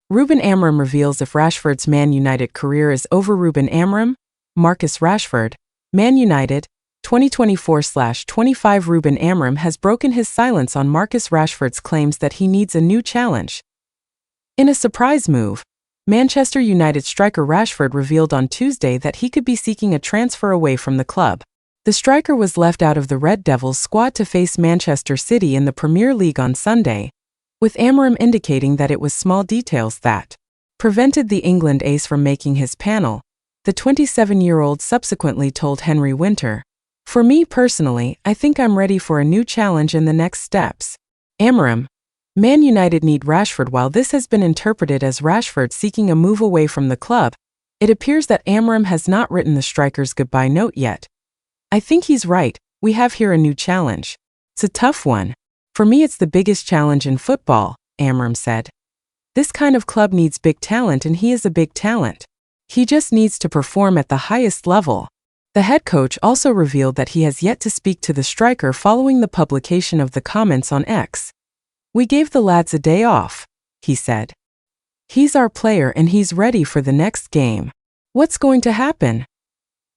Ruben Amorim reveals if Rashford's Man United career is over. Ruben Amorim, Marcus Rashford, Man United, 2024/25. Ruben Amorim has broken his silence on Marcus Rashford's claims that he needs a new challenge. In a surprise move, Manchester United striker Rashford revealed on Tuesday that he could be seeking a transfer away from the club. The striker was left out of the Red Devils squad to face Manchester City in the Premier League on Sunday, with Amorim indicating that it was small details that prevented the England ace from making his panel. The 27-year-old subsequently told Henry Winter, "For me personally, I think I'm ready for a new challenge in the next steps." Amorim, Man United need Rashford. While this has been interpreted as Rashford seeking a move away from the club, it appears that Amorim has not written the striker's goodbye note yet. "I think he's right, we have here a new challenge. It's a tough one. For me it's the biggest challenge in football," Amorim said. "This kind of club needs big talent and he is a big talent. He just needs to perform at the highest level." The head coach also revealed that he has yet to speak to the striker following the publication of the comments on X. "We gave the lads a day off," he said. "He's our player and he's ready for the next game. What's going to happen?"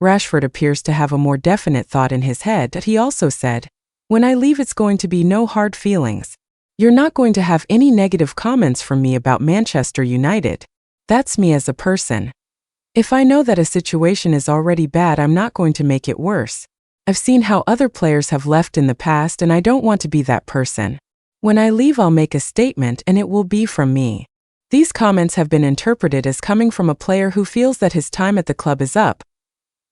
Rashford appears to have a more definite thought in his head that he also said, "When I leave it's going to be no hard feelings. You're not going to have any negative comments from me about Manchester United. That's me as a person. If I know that a situation is already bad, I'm not going to make it worse. I've seen how other players have left in the past and I don't want to be that person. When I leave I'll make a statement and it will be from me." These comments have been interpreted as coming from a player who feels that his time at the club is up.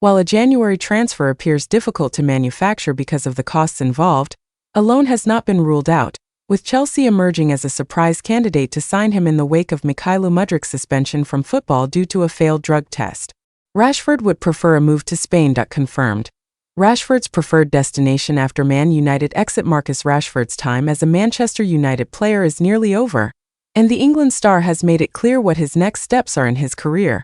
While a January transfer appears difficult to manufacture because of the costs involved, a loan has not been ruled out, with Chelsea emerging as a surprise candidate to sign him in the wake of Mudryk's suspension from football due to a failed drug test. Rashford would prefer a move to Spain. Confirmed. Rashford's preferred destination after Man United exit. Marcus Rashford's time as a Manchester United player is nearly over, and the England star has made it clear what his next steps are in his career.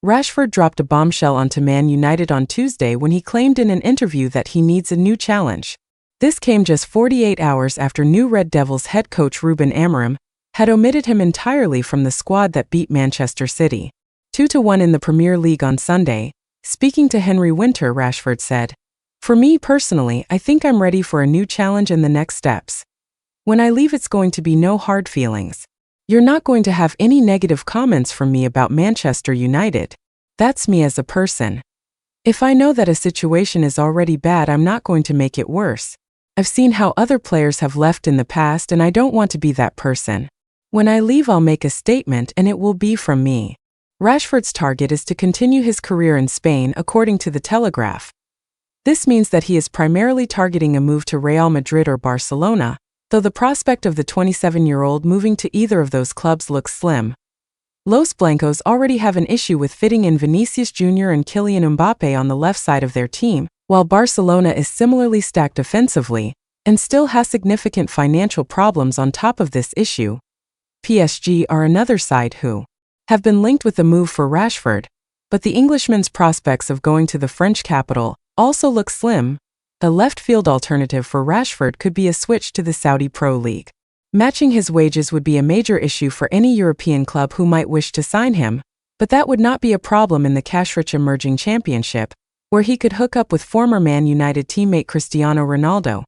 Rashford dropped a bombshell onto Man United on Tuesday when he claimed in an interview that he needs a new challenge. This came just 48 hours after new Red Devils head coach Ruben Amorim had omitted him entirely from the squad that beat Manchester City 2-1 in the Premier League on Sunday. Speaking to Henry Winter, Rashford said, "For me personally, I think I'm ready for a new challenge in the next steps. When I leave it's going to be no hard feelings. You're not going to have any negative comments from me about Manchester United. That's me as a person. If I know that a situation is already bad, I'm not going to make it worse. I've seen how other players have left in the past and I don't want to be that person. When I leave I'll make a statement and it will be from me." Rashford's target is to continue his career in Spain, according to The Telegraph. This means that he is primarily targeting a move to Real Madrid or Barcelona, though the prospect of the 27-year-old moving to either of those clubs looks slim. Los Blancos already have an issue with fitting in Vinicius Jr. and Kylian Mbappe on the left side of their team, while Barcelona is similarly stacked offensively and still has significant financial problems on top of this issue. PSG are another side who have been linked with the move for Rashford, but the Englishman's prospects of going to the French capital also look slim. A left-field alternative for Rashford could be a switch to the Saudi Pro League. Matching his wages would be a major issue for any European club who might wish to sign him, but that would not be a problem in the cash-rich emerging championship, where he could hook up with former Man United teammate Cristiano Ronaldo.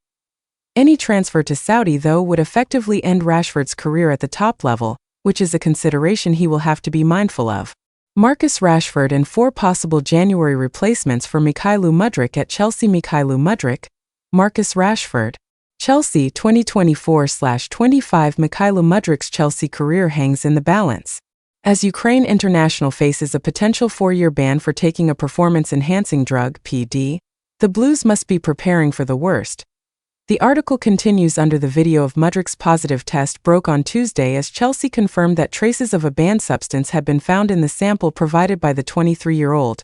Any transfer to Saudi, though, would effectively end Rashford's career at the top level, which is a consideration he will have to be mindful of. Marcus Rashford and 4 possible January replacements for Mudryk at Chelsea. Mudryk, Marcus Rashford. Chelsea 2024/25. Mudryk's Chelsea career hangs in the balance. As Ukraine international faces a potential 4-year ban for taking a performance-enhancing drug, PD, the Blues must be preparing for the worst. The article continues under the video of Mudryk's positive test broke on Tuesday as Chelsea confirmed that traces of a banned substance had been found in the sample provided by the 23-year-old.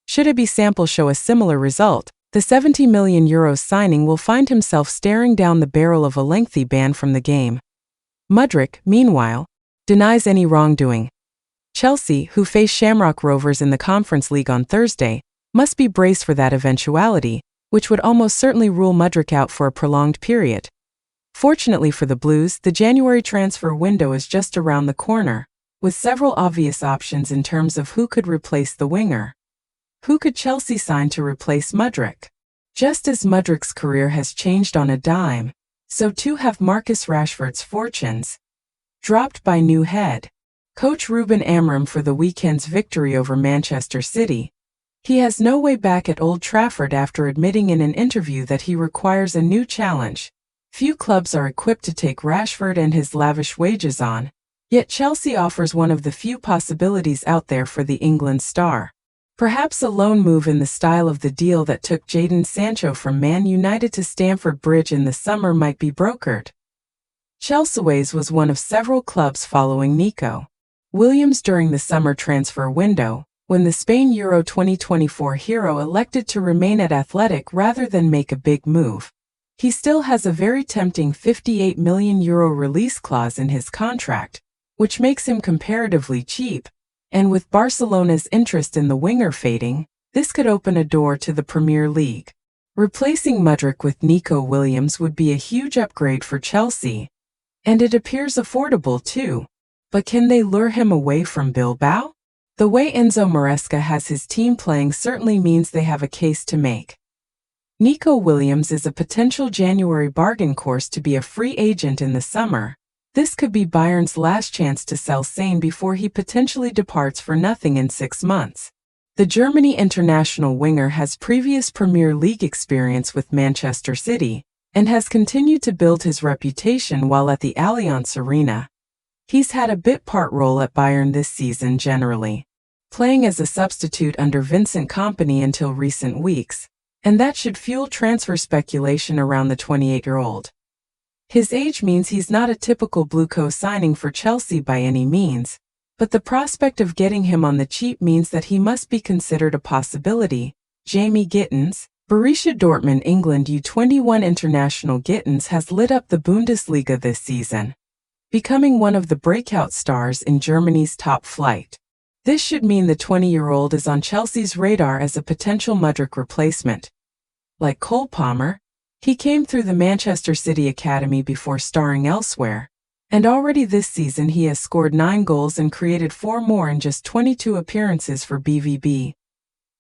Should a B sample show a similar result, the €70 million signing will find himself staring down the barrel of a lengthy ban from the game. Mudryk, meanwhile, denies any wrongdoing. Chelsea, who face Shamrock Rovers in the Conference League on Thursday, must be braced for that eventuality, which would almost certainly rule Mudryk out for a prolonged period. Fortunately for the Blues, the January transfer window is just around the corner. with several obvious options in terms of who could replace the winger. Who could Chelsea sign to replace Mudryk? Just as Mudryk's career has changed on a dime, so too have Marcus Rashford's fortunes. Dropped by new head coach Ruben Amorim for the weekend's victory over Manchester City, he has no way back at Old Trafford after admitting in an interview that he requires a new challenge. Few clubs are equipped to take Rashford and his lavish wages on, yet Chelsea offers one of the few possibilities out there for the England star. Perhaps a loan move in the style of the deal that took Jadon Sancho from Man Utd to Stamford Bridge in the summer might be brokered. Chelsea was one of several clubs following Nico Williams during the summer transfer window, when the Spain Euro 2024 hero elected to remain at Athletic rather than make a big move. He still has a very tempting €58 million release clause in his contract, which makes him comparatively cheap, and with Barcelona's interest in the winger fading, this could open a door to the Premier League. Replacing Mudryk with Nico Williams would be a huge upgrade for Chelsea, and it appears affordable too. But can they lure him away from Bilbao? The way Enzo Maresca has his team playing certainly means they have a case to make. Nico Williams is a potential January bargain course to be a free agent in the summer. This could be Bayern's last chance to sell Sane before he potentially departs for nothing in 6 months. The Germany international winger has previous Premier League experience with Manchester City and has continued to build his reputation while at the Allianz Arena. He's had a bit-part role at Bayern this season generally, playing as a substitute under Vincent Kompany until recent weeks, and that should fuel transfer speculation around the 28-year-old. His age means he's not a typical Blueco signing for Chelsea by any means, but the prospect of getting him on the cheap means that he must be considered a possibility. Jamie Gittens, Borussia Dortmund England U21 international. Gittens has lit up the Bundesliga this season, becoming one of the breakout stars in Germany's top flight. This should mean the 20-year-old is on Chelsea's radar as a potential Mudryk replacement. Like Cole Palmer, he came through the Manchester City Academy before starring elsewhere, and already this season he has scored 9 goals and created 4 more in just 22 appearances for BVB.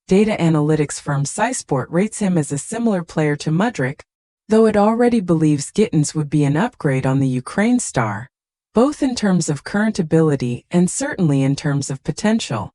Data analytics firm SciSport rates him as a similar player to Mudryk, though it already believes Gittens would be an upgrade on the Ukraine star, both in terms of current ability and certainly in terms of potential.